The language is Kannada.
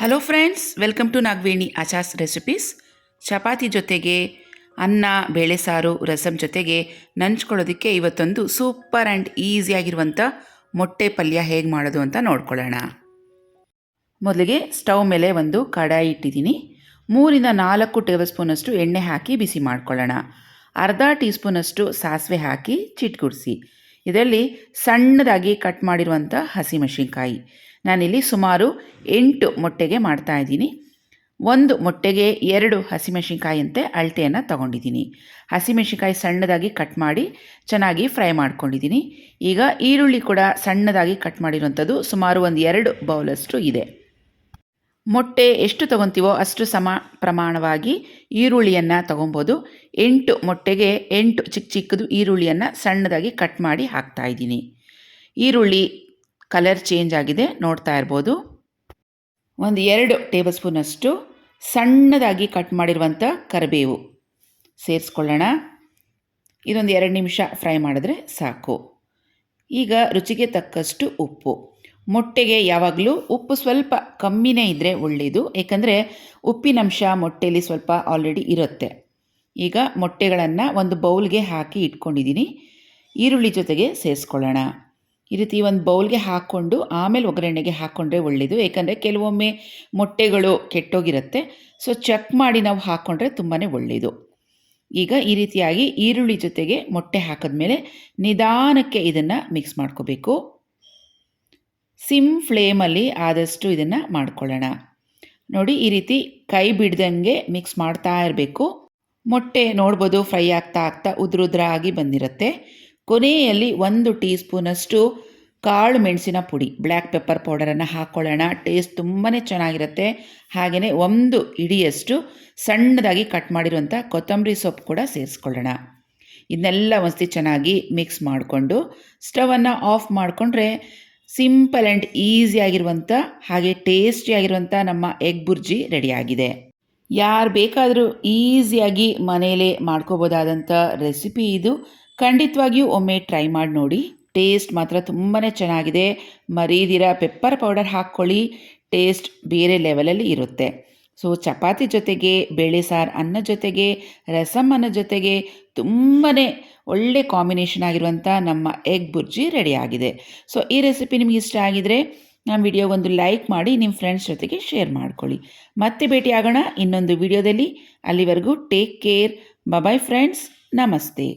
Hello friends, welcome to Nagaveni ಆಚಾಸ್ ರೆಸಿಪೀಸ್. ಚಪಾತಿ ಜೊತೆಗೆ ಅನ್ನ, ಬೇಳೆ ಸಾರು, ರಸಮ್ ಜೊತೆಗೆ ನಂಚ್ಕೊಳ್ಳೋದಕ್ಕೆ ಇವತ್ತೊಂದು ಸೂಪರ್ ಆ್ಯಂಡ್ ಈಸಿಯಾಗಿರುವಂಥ ಮೊಟ್ಟೆ ಪಲ್ಯ ಹೇಗೆ ಮಾಡೋದು ಅಂತ ನೋಡ್ಕೊಳ್ಳೋಣ. ಮೊದಲಿಗೆ ಸ್ಟವ್ ಮೇಲೆ ಒಂದು ಕಡಾಯಿ ಇಟ್ಟಿದ್ದೀನಿ. 3-4 ಟೇಬಲ್ ಸ್ಪೂನಷ್ಟು ಎಣ್ಣೆ ಹಾಕಿ ಬಿಸಿ ಮಾಡ್ಕೊಳ್ಳೋಣ. ಅರ್ಧ ಟೀ ಸ್ಪೂನಷ್ಟು ಸಾಸಿವೆ ಹಾಕಿ ಚಿಟ್ಕುಡಿಸಿ. ಇದರಲ್ಲಿ ಸಣ್ಣದಾಗಿ ಕಟ್ ಮಾಡಿರುವಂಥ ಹಸಿಮೆಣಸಿನ್ಕಾಯಿ. ನಾನಿಲ್ಲಿ ಸುಮಾರು 8 ಮೊಟ್ಟೆಗೆ ಮಾಡ್ತಾಯಿದ್ದೀನಿ. 1 ಮೊಟ್ಟೆಗೆ 2 ಹಸಿಮೆಣಸಿನ್ಕಾಯಿಯಂತೆ ಅಳತೆಯನ್ನು ತಗೊಂಡಿದ್ದೀನಿ. ಹಸಿಮೆಣಸಿನ್ಕಾಯಿ ಸಣ್ಣದಾಗಿ ಕಟ್ ಮಾಡಿ ಚೆನ್ನಾಗಿ ಫ್ರೈ ಮಾಡ್ಕೊಂಡಿದ್ದೀನಿ. ಈಗ ಈರುಳ್ಳಿ ಕೂಡ ಸಣ್ಣದಾಗಿ ಕಟ್ ಮಾಡಿರುವಂಥದ್ದು ಸುಮಾರು 2 ಬೌಲಷ್ಟು ಇದೆ. ಮೊಟ್ಟೆ ಎಷ್ಟು ತೊಗೊತೀವೋ ಅಷ್ಟು ಸಮ ಪ್ರಮಾಣವಾಗಿ ಈರುಳ್ಳಿಯನ್ನು ತೊಗೊಬೋದು. 8 ಮೊಟ್ಟೆಗೆ 8 ಚಿಕ್ಕದು ಈರುಳ್ಳಿಯನ್ನು ಸಣ್ಣದಾಗಿ ಕಟ್ ಮಾಡಿ ಹಾಕ್ತಾಯಿದ್ದೀನಿ. ಈರುಳ್ಳಿ ಕಲರ್ ಚೇಂಜ್ ಆಗಿದೆ, ನೋಡ್ತಾ ಇರ್ಬೋದು. 2 ಟೇಬಲ್ ಸ್ಪೂನಷ್ಟು ಸಣ್ಣದಾಗಿ ಕಟ್ ಮಾಡಿರುವಂಥ ಕರಿಬೇವು ಸೇರಿಸ್ಕೊಳ್ಳೋಣ. ಇದೊಂದು 2 ನಿಮಿಷ ಫ್ರೈ ಮಾಡಿದ್ರೆ ಸಾಕು. ಈಗ ರುಚಿಗೆ ತಕ್ಕಷ್ಟು ಉಪ್ಪು. ಮೊಟ್ಟೆಗೆ ಯಾವಾಗಲೂ ಉಪ್ಪು ಸ್ವಲ್ಪ ಕಮ್ಮಿನೇ ಇದ್ದರೆ ಒಳ್ಳೆಯದು, ಏಕೆಂದರೆ ಉಪ್ಪಿನಂಶ ಮೊಟ್ಟೆಯಲ್ಲಿ ಸ್ವಲ್ಪ ಆಲ್ರೆಡಿ ಇರುತ್ತೆ. ಈಗ ಮೊಟ್ಟೆಗಳನ್ನು ಒಂದು ಬೌಲ್ಗೆ ಹಾಕಿ ಇಟ್ಕೊಂಡಿದ್ದೀನಿ. ಈರುಳ್ಳಿ ಜೊತೆಗೆ ಸೇರಿಸ್ಕೊಳ್ಳೋಣ. ಈ ರೀತಿ ಒಂದು ಬೌಲ್ಗೆ ಹಾಕ್ಕೊಂಡು ಆಮೇಲೆ ಒಗ್ಗರಣೆಗೆ ಹಾಕ್ಕೊಂಡ್ರೆ ಒಳ್ಳೆಯದು, ಏಕೆಂದರೆ ಕೆಲವೊಮ್ಮೆ ಮೊಟ್ಟೆಗಳು ಕೆಟ್ಟೋಗಿರುತ್ತೆ. ಸೊ ಚೆಕ್ ಮಾಡಿ ನಾವು ಹಾಕ್ಕೊಂಡ್ರೆ ತುಂಬಾ ಒಳ್ಳೆಯದು. ಈಗ ಈ ರೀತಿಯಾಗಿ ಈರುಳ್ಳಿ ಜೊತೆಗೆ ಮೊಟ್ಟೆ ಹಾಕಿದ್ಮೇಲೆ ನಿಧಾನಕ್ಕೆ ಇದನ್ನು ಮಿಕ್ಸ್ ಮಾಡ್ಕೋಬೇಕು. ಸಿಮ್ ಫ್ಲೇಮಲ್ಲಿ ಆದಷ್ಟು ಇದನ್ನು ಮಾಡ್ಕೊಳ್ಳೋಣ. ನೋಡಿ, ಈ ರೀತಿ ಕೈ ಬಿಡ್ದಂಗೆ ಮಿಕ್ಸ್ ಮಾಡ್ತಾ ಇರಬೇಕು. ಮೊಟ್ಟೆ ನೋಡ್ಬೋದು ಫ್ರೈ ಆಗ್ತಾ ಉದ್ರುದ್ರಾಗಿ ಬಂದಿರುತ್ತೆ. ಕೊನೆಯಲ್ಲಿ 1 ಟೀ ಸ್ಪೂನಷ್ಟು ಕಾಳು ಮೆಣಸಿನ ಪುಡಿ, ಬ್ಲ್ಯಾಕ್ ಪೆಪ್ಪರ್ ಪೌಡರನ್ನು ಹಾಕ್ಕೊಳ್ಳೋಣ. ಟೇಸ್ಟ್ ತುಂಬಾ ಚೆನ್ನಾಗಿರುತ್ತೆ. ಹಾಗೆಯೇ 1 ಹಿಡಿಯಷ್ಟು ಸಣ್ಣದಾಗಿ ಕಟ್ ಮಾಡಿರುವಂಥ ಕೊತ್ತಂಬರಿ ಸೊಪ್ಪು ಕೂಡ ಸೇರಿಸ್ಕೊಳ್ಳೋಣ. ಇದನ್ನೆಲ್ಲ ಒಂದ್ಸತಿ ಚೆನ್ನಾಗಿ ಮಿಕ್ಸ್ ಮಾಡಿಕೊಂಡು ಸ್ಟವನ್ನು ಆಫ್ ಮಾಡಿಕೊಂಡ್ರೆ ಸಿಂಪಲ್ ಆ್ಯಂಡ್ ಈಸಿಯಾಗಿರುವಂಥ ಹಾಗೆ ಟೇಸ್ಟಿಯಾಗಿರುವಂಥ ನಮ್ಮ ಎಗ್ ಬುರ್ಜಿ ರೆಡಿಯಾಗಿದೆ. ಯಾರು ಬೇಕಾದರೂ ಈಸಿಯಾಗಿ ಮನೆಯಲ್ಲೇ ಮಾಡ್ಕೋಬೋದಾದಂಥ ರೆಸಿಪಿ ಇದು. ಖಂಡಿತವಾಗಿಯೂ ಒಮ್ಮೆ ಟ್ರೈ ಮಾಡಿ ನೋಡಿ. ಟೇಸ್ಟ್ ಮಾತ್ರ ತುಂಬಾ ಚೆನ್ನಾಗಿದೆ. ಮರೀದಿರ ಪೆಪ್ಪರ್ ಪೌಡರ್ ಹಾಕ್ಕೊಳ್ಳಿ, ಟೇಸ್ಟ್ ಬೇರೆ ಲೆವೆಲಲ್ಲಿ ಇರುತ್ತೆ. ಸೊ ಚಪಾತಿ ಜೊತೆಗೆ, ಬೇಳೆ ಸಾರು ಅನ್ನ ಜೊತೆಗೆ, ರಸಮ್ ಅನ್ನ ಜೊತೆಗೆ ತುಂಬಾ ಒಳ್ಳೆ ಕಾಂಬಿನೇಷನ್ ಆಗಿರುವಂಥ ನಮ್ಮ ಎಗ್ ಬುರ್ಜಿ ರೆಡಿಯಾಗಿದೆ. ಸೊ ಈ ರೆಸಿಪಿ ನಿಮಗೆ ಇಷ್ಟ ಆಗಿದರೆ ನಮ್ಮ ವಿಡಿಯೋಗೊಂದು ಲೈಕ್ ಮಾಡಿ ನಿಮ್ಮ ಫ್ರೆಂಡ್ಸ್ ಜೊತೆಗೆ ಶೇರ್ ಮಾಡ್ಕೊಳ್ಳಿ. ಮತ್ತೆ ಭೇಟಿಯಾಗೋಣ ಇನ್ನೊಂದು ವಿಡಿಯೋದಲ್ಲಿ. ಅಲ್ಲಿವರೆಗೂ ಟೇಕ್ ಕೇರ್. ಬಾಯ್ ಫ್ರೆಂಡ್ಸ್, ನಮಸ್ತೆ.